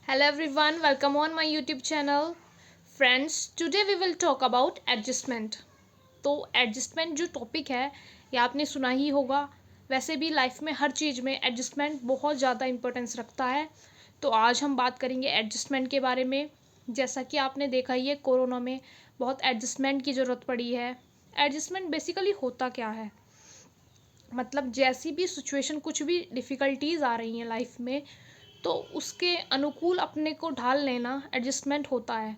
Hello everyone, welcome on my YouTube channel. Friends, today we will talk about adjustment. तो adjustment जो topic है ये आपने सुना ही होगा। वैसे भी लाइफ में हर चीज़ में एडजस्टमेंट बहुत ज़्यादा इम्पोर्टेंस रखता है। तो आज हम बात करेंगे एडजस्टमेंट के बारे में। जैसा कि आपने देखा ही है, कोरोना में बहुत एडजस्टमेंट की ज़रूरत पड़ी है। एडजस्टमेंट बेसिकली होता क्या है, मतलब जैसी भी सिचुएशन, कुछ भी डिफ़िकल्टीज़ आ रही हैं लाइफ में, तो उसके अनुकूल अपने को ढाल लेना एडजस्टमेंट होता है।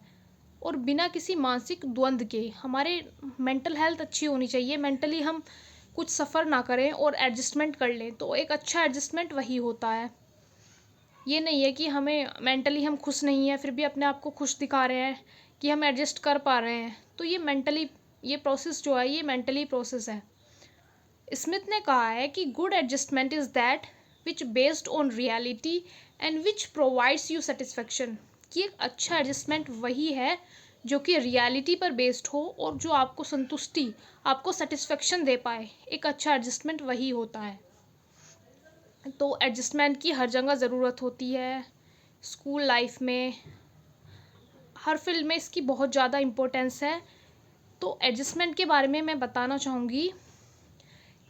और बिना किसी मानसिक द्वंद्व के हमारे मेंटल हेल्थ अच्छी होनी चाहिए, मेंटली हम कुछ सफ़र ना करें और एडजस्टमेंट कर लें, तो एक अच्छा एडजस्टमेंट वही होता है। ये नहीं है कि हमें मेंटली हम खुश नहीं हैं फिर भी अपने आप को खुश दिखा रहे हैं कि हम एडजस्ट कर पा रहे हैं, तो ये मेंटली, ये प्रोसेस जो है ये मेंटली प्रोसेस है। स्मिथ ने कहा है कि good adjustment is that which based on reality and which provides you satisfaction. कि एक अच्छा एडजस्टमेंट वही है जो कि रियलिटी पर बेस्ड हो और जो आपको संतुष्टि, आपको सेटिस्फेक्शन दे पाए। एक अच्छा एडजस्टमेंट वही होता है। तो एडजस्टमेंट की हर जगह ज़रूरत होती है, स्कूल लाइफ में, हर फील्ड में इसकी बहुत ज़्यादा इम्पोर्टेंस है। तो एडजस्टमेंट के बारे में मैं बताना चाहूँगी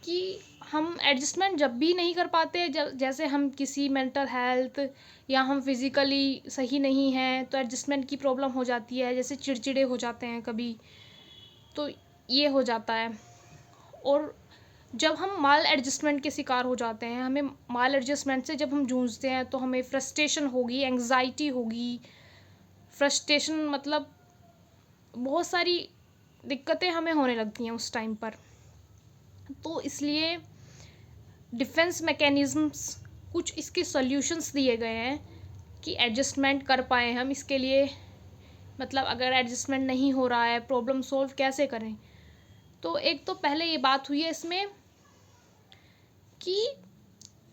कि हम एडजस्टमेंट जब भी नहीं कर पाते, जैसे हम किसी मेंटल हेल्थ या हम फिज़िकली सही नहीं हैं, तो एडजस्टमेंट की प्रॉब्लम हो जाती है। जैसे चिड़चिड़े हो जाते हैं कभी, तो ये हो जाता है। और जब हम माल एडजस्टमेंट के शिकार हो जाते हैं, हमें माल एडजस्टमेंट से जब हम जूझते हैं, तो हमें फ्रस्ट्रेशन होगी, एंग्जाइटी होगी। फ्रस्ट्रेशन मतलब बहुत सारी दिक्कतें हमें होने लगती हैं उस टाइम पर। तो इसलिए डिफेंस मैकेनिज़्म्स, कुछ इसके सॉल्यूशंस दिए गए हैं कि एडजस्टमेंट कर पाएँ हम। इसके लिए मतलब अगर एडजस्टमेंट नहीं हो रहा है, प्रॉब्लम सॉल्व कैसे करें। तो एक तो पहले ये बात हुई है इसमें कि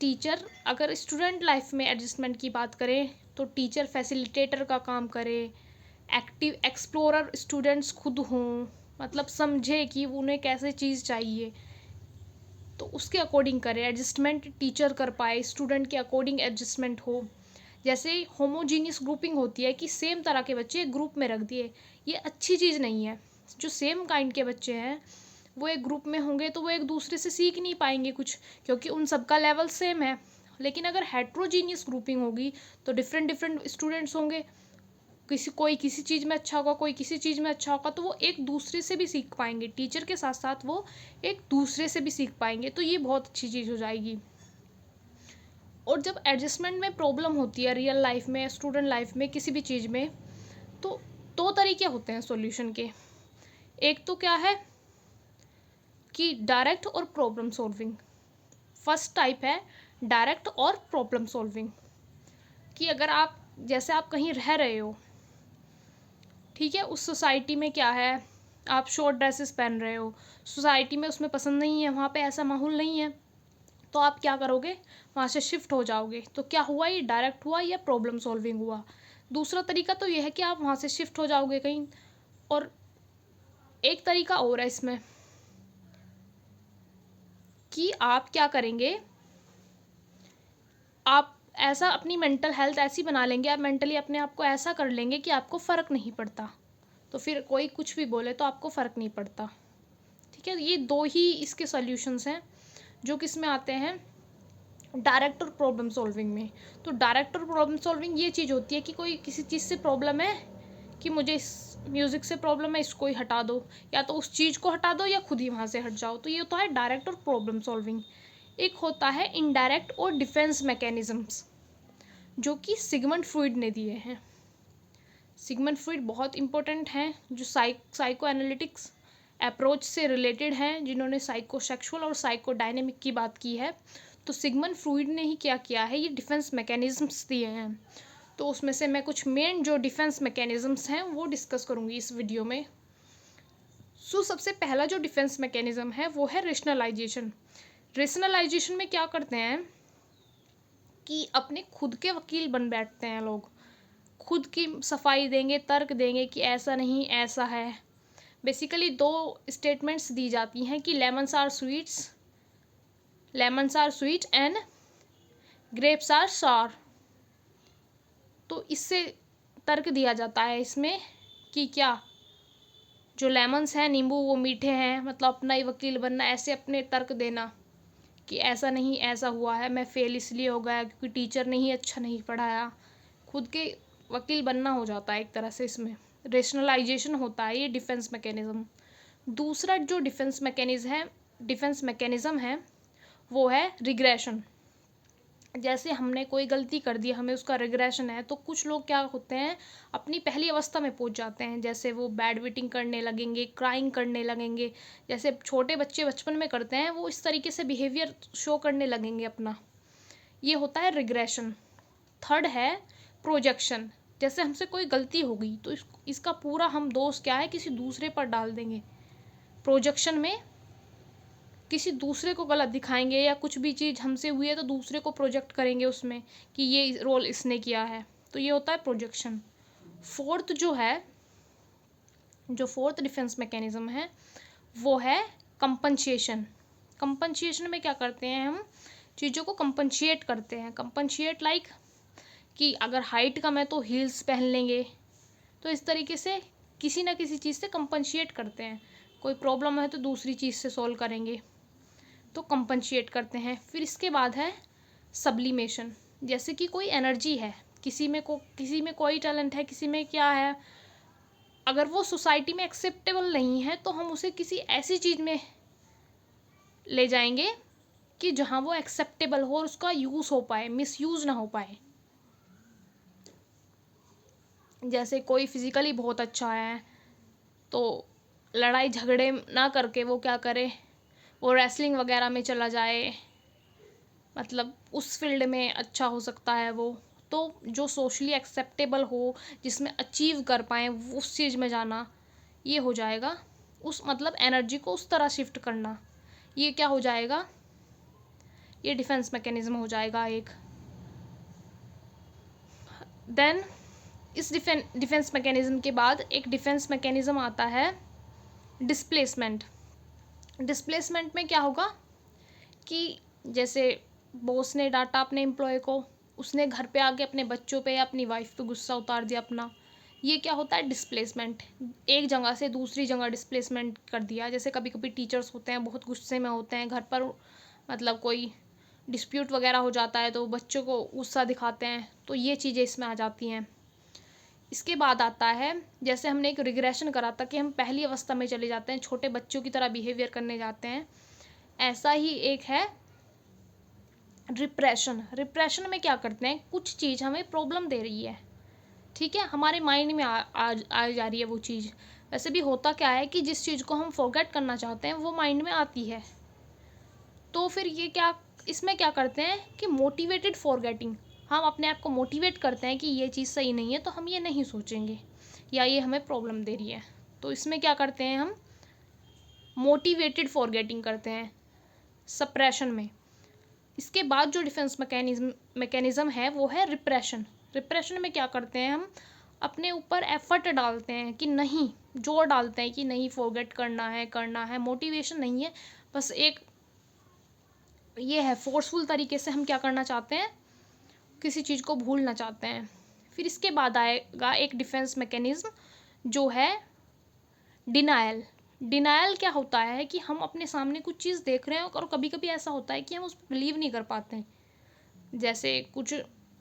टीचर, अगर स्टूडेंट लाइफ में एडजस्टमेंट की बात करें, तो टीचर फैसिलिटेटर का काम करे, एक्टिव एक्सप्लोरर स्टूडेंट्स खुद हों, मतलब समझे कि उन्हें कैसे चीज़ चाहिए, तो उसके अकॉर्डिंग करें। एडजस्टमेंट टीचर कर पाए, स्टूडेंट के अकॉर्डिंग एडजस्टमेंट हो। जैसे होमोजीनियस ग्रुपिंग होती है कि सेम तरह के बच्चे एक ग्रुप में रख दिए, ये अच्छी चीज़ नहीं है। जो सेम काइंड के बच्चे हैं वो एक ग्रुप में होंगे तो वो एक दूसरे से सीख नहीं पाएंगे कुछ, क्योंकि उन सबका लेवल सेम है। लेकिन अगर हेट्रोजीनियस ग्रुपिंग होगी तो डिफरेंट डिफरेंट स्टूडेंट्स होंगे, कोई किसी चीज़ में अच्छा होगा, कोई किसी चीज़ में अच्छा होगा, तो वो एक दूसरे से भी सीख पाएंगे, टीचर के साथ साथ वो एक दूसरे से भी सीख पाएंगे, तो ये बहुत अच्छी चीज़ हो जाएगी। और जब एडजस्टमेंट में प्रॉब्लम होती है रियल लाइफ में, स्टूडेंट लाइफ में, किसी भी चीज़ में, तो दो तरीके होते हैं सॉल्यूशन के। एक तो क्या है कि डायरेक्ट और प्रॉब्लम सॉल्विंग। फर्स्ट टाइप है डायरेक्ट और प्रॉब्लम सॉल्विंग। कि अगर आप, जैसे आप कहीं रह रहे हो, ठीक है, उस सोसाइटी में क्या है, आप शॉर्ट ड्रेसेस पहन रहे हो, सोसाइटी में उसमें पसंद नहीं है, वहाँ पे ऐसा माहौल नहीं है, तो आप क्या करोगे, वहाँ से शिफ्ट हो जाओगे। तो क्या हुआ, ये डायरेक्ट हुआ या प्रॉब्लम सॉल्विंग हुआ। दूसरा तरीका तो ये है कि आप वहाँ से शिफ्ट हो जाओगे कहीं। और एक तरीका और है इसमें कि आप क्या करेंगे, आप ऐसा अपनी मेंटल हेल्थ ऐसी बना लेंगे, आप मेंटली अपने आप को ऐसा कर लेंगे कि आपको फ़र्क नहीं पड़ता, तो फिर कोई कुछ भी बोले तो आपको फ़र्क नहीं पड़ता। ठीक है, ये दो ही इसके सॉल्यूशंस हैं जो किस में आते हैं, डायरेक्ट और प्रॉब्लम सॉल्विंग में। तो डायरेक्ट और प्रॉब्लम सॉल्विंग ये चीज़ होती है कि कोई किसी चीज़ से प्रॉब्लम है, कि मुझे इस म्यूज़िक से प्रॉब्लम है, इसको ही हटा दो, या तो उस चीज़ को हटा दो या खुद ही वहाँ से हट जाओ, तो ये होता है डायरेक्ट और प्रॉब्लम सॉल्विंग। एक होता है इनडायरेक्ट और डिफेंस मैकेनिज़म्स, जो कि सिगमंड फ्रॉइड ने दिए हैं। सिगमंड फ्रॉइड बहुत इंपॉर्टेंट हैं, जो साइको एनालिटिक्स अप्रोच से रिलेटेड हैं, जिन्होंने साइकोसेक्सुअल और साइकोडायनेमिक की बात की है। तो सिगमंड फ्रॉइड ने ही क्या किया है, ये डिफेंस मैकेनिज़म्स दिए हैं। तो उसमें से मैं कुछ मेन जो डिफेंस मैकेनिज़म्स हैं वो डिस्कस करूँगी इस वीडियो में। सबसे पहला जो डिफेंस मैकेनिज़्म है वो है रेशनलाइजेशन। रेशनलाइजेशन में क्या करते हैं कि अपने खुद के वकील बन बैठते हैं लोग, खुद की सफाई देंगे, तर्क देंगे कि ऐसा नहीं ऐसा है। बेसिकली दो स्टेटमेंट्स दी जाती हैं कि lemons are sweet and grapes are sour. तो इससे तर्क दिया जाता है इसमें कि क्या जो लेमन्स हैं, नींबू, वो मीठे हैं, मतलब अपना ही वकील बनना, ऐसे अपने तर्क देना कि ऐसा नहीं, ऐसा हुआ है, मैं फ़ेल इसलिए हो गया क्योंकि टीचर ने ही अच्छा नहीं पढ़ाया। खुद के वकील बनना हो जाता है एक तरह से, इसमें रेशनलाइजेशन होता है, ये डिफेंस मैकेनिज़्म। दूसरा जो डिफेंस मैकेनिज़्म है वो है रिग्रेशन। जैसे हमने कोई गलती कर दी, हमें उसका रिग्रेशन है, तो कुछ लोग क्या होते हैं, अपनी पहली अवस्था में पहुंच जाते हैं। जैसे वो बैड विटिंग करने लगेंगे, क्राइंग करने लगेंगे, जैसे छोटे बच्चे बचपन में करते हैं, वो इस तरीके से बिहेवियर शो करने लगेंगे अपना। ये होता है रिग्रेशन। थर्ड है प्रोजेक्शन। जैसे हमसे कोई गलती हो गई तो इसका पूरा हम दोष क्या है, किसी दूसरे पर डाल देंगे। प्रोजेक्शन में किसी दूसरे को गलत दिखाएंगे, या कुछ भी चीज़ हमसे हुई है तो दूसरे को प्रोजेक्ट करेंगे उसमें कि ये रोल इसने किया है, तो ये होता है प्रोजेक्शन। जो फोर्थ डिफेंस मैकेनिज्म है वो है कंपनसेशन। कंपनसेशन में क्या करते हैं हम, चीज़ों को कंपनशिएट करते हैं। कंपनशिएट लाइक कि अगर हाइट कम है तो हील्स पहन लेंगे, तो इस तरीके से किसी ना किसी चीज़ से कंपनशिएट करते हैं। कोई प्रॉब्लम है तो दूसरी चीज़ से सॉल्व करेंगे, तो कंपनशिएट करते हैं। फिर इसके बाद है सब्लिमेशन। जैसे कि कोई एनर्जी है, किसी में कोई टैलेंट है, किसी में क्या है, अगर वो सोसाइटी में एक्सेप्टेबल नहीं है तो हम उसे किसी ऐसी चीज़ में ले जाएंगे कि जहाँ वो एक्सेप्टेबल हो और उसका यूज़ हो पाए, मिसयूज़ ना हो पाए। जैसे कोई फिज़िकली बहुत अच्छा है तो लड़ाई झगड़े ना करके वो क्या करे, वो रेसलिंग वगैरह में चला जाए, मतलब उस फील्ड में अच्छा हो सकता है वो। तो जो सोशली एक्सेप्टेबल हो, जिसमें अचीव कर पाएँ, उस चीज़ में जाना, ये हो जाएगा। उस मतलब एनर्जी को उस तरह शिफ्ट करना, ये क्या हो जाएगा, ये डिफेंस मैकेनिज्म हो जाएगा एक। देन इस डिफेंस मैकेनिज्म के बाद एक डिफेंस मैकेनिज्म आता है डिस्प्लेसमेंट। डिस्प्लेसमेंट में क्या होगा कि जैसे बॉस ने डांटा अपने एम्प्लॉय को, उसने घर पे आके अपने बच्चों पे या अपनी वाइफ पे गुस्सा उतार दिया अपना, ये क्या होता है डिस्प्लेसमेंट। एक जगह से दूसरी जगह डिस्प्लेसमेंट कर दिया। जैसे कभी कभी टीचर्स होते हैं बहुत गुस्से में होते हैं घर पर, मतलब कोई डिस्प्यूट वगैरह हो जाता है तो बच्चों को गुस्सा दिखाते हैं, तो ये चीज़ें इसमें आ जाती हैं। इसके बाद आता है, जैसे हमने एक रिग्रेशन करा था कि हम पहली अवस्था में चले जाते हैं, छोटे बच्चों की तरह बिहेवियर करने जाते हैं, ऐसा ही एक है रिप्रेशन। रिप्रेशन में क्या करते हैं, कुछ चीज़ हमें प्रॉब्लम दे रही है, ठीक है, हमारे माइंड में आ जा रही है वो चीज़। वैसे भी होता क्या है कि जिस चीज़ को हम फॉरगेट करना चाहते हैं वो माइंड में आती है, तो फिर ये क्या, इसमें क्या करते हैं कि मोटिवेटेड फॉरगेटिंग, हम अपने आप को मोटिवेट करते हैं कि ये चीज़ सही नहीं है तो हम ये नहीं सोचेंगे, या ये हमें प्रॉब्लम दे रही है, तो इसमें क्या करते हैं हम मोटिवेटेड फॉरगेटिंग करते हैं सप्रेशन में। इसके बाद जो डिफेंस मैकेनिज्म है वो है रिप्रेशन। रिप्रेशन में क्या करते हैं, हम अपने ऊपर एफर्ट डालते हैं कि नहीं, जोर डालते हैं कि नहीं फॉरगेट करना है, मोटिवेशन नहीं है, बस एक ये है फोर्सफुल तरीके से हम क्या करना चाहते हैं, किसी चीज़ को भूलना चाहते हैं। फिर इसके बाद आएगा एक डिफेंस मैकेनिज्म जो है डिनायल। डिनायल क्या होता है कि हम अपने सामने कुछ चीज़ देख रहे हैं और कभी कभी ऐसा होता है कि हम उस पर बिलीव नहीं कर पाते हैं।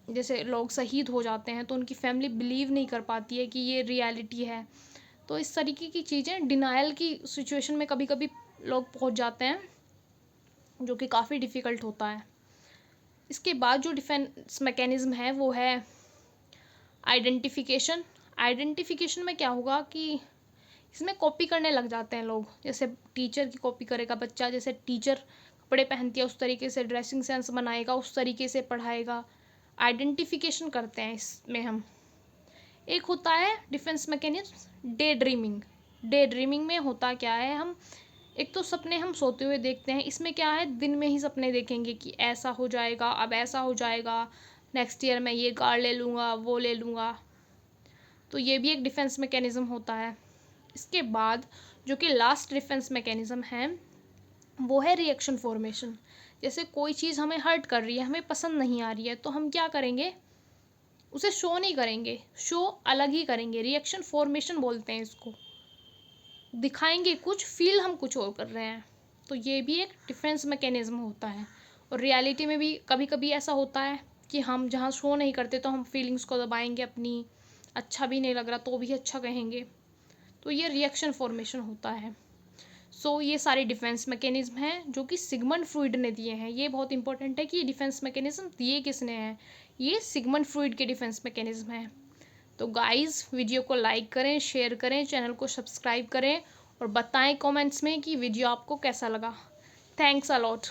जैसे लोग शहीद हो जाते हैं तो उनकी फैमिली बिलीव नहीं कर पाती है कि ये रियलिटी है, तो इस तरीके की चीज़ें डिनायल की सिचुएशन में कभी कभी लोग पहुंच जाते हैं, जो कि काफ़ी डिफ़िकल्ट होता है। इसके बाद जो डिफेंस मैकेनिज्म है वो है आइडेंटिफिकेशन। आइडेंटिफिकेशन में क्या होगा कि इसमें कॉपी करने लग जाते हैं लोग, जैसे टीचर की कॉपी करेगा बच्चा, जैसे टीचर कपड़े पहनती है उस तरीके से ड्रेसिंग सेंस बनाएगा, उस तरीके से पढ़ाएगा। आइडेंटिफिकेशन करते हैं इसमें हम। एक होता है defence mechanism day dreaming. Day dreaming में होता क्या है, हम एक तो सपने हम सोते हुए देखते हैं, इसमें क्या है दिन में ही सपने देखेंगे कि ऐसा हो जाएगा, अब ऐसा हो जाएगा, नेक्स्ट ईयर मैं ये कार ले लूँगा, वो ले लूँगा, तो ये भी एक डिफेंस मैकेनिज्म होता है। इसके बाद जो कि लास्ट डिफेंस मैकेनिज्म है वो है रिएक्शन फॉर्मेशन। जैसे कोई चीज़ हमें हर्ट कर रही है, हमें पसंद नहीं आ रही है, तो हम क्या करेंगे, उसे शो नहीं करेंगे, शो अलग ही करेंगे। रिएक्शन फॉर्मेशन बोलते हैं इसको। दिखाएंगे कुछ, फील हम कुछ और कर रहे हैं। तो ये भी एक डिफेंस मैकेनिज्म होता है। और रियलिटी में भी कभी कभी ऐसा होता है कि हम जहाँ शो नहीं करते तो हम फीलिंग्स को दबाएंगे अपनी, अच्छा भी नहीं लग रहा तो भी अच्छा कहेंगे। तो ये रिएक्शन फॉर्मेशन होता है। सो ये सारे डिफेंस मैकेनिज्म हैं जो कि सिगमंड फ्रॉइड ने दिए हैं। ये बहुत इंपॉर्टेंट है कि ये डिफेंस मैकेनिज्म दिए किसने हैं। ये सिगमंड फ्रॉइड के डिफेंस मैकेनिज्म हैं। तो गाइस, वीडियो को लाइक करें, शेयर करें, चैनल को सब्सक्राइब करें और बताएं कमेंट्स में कि वीडियो आपको कैसा लगा। Thanks a lot.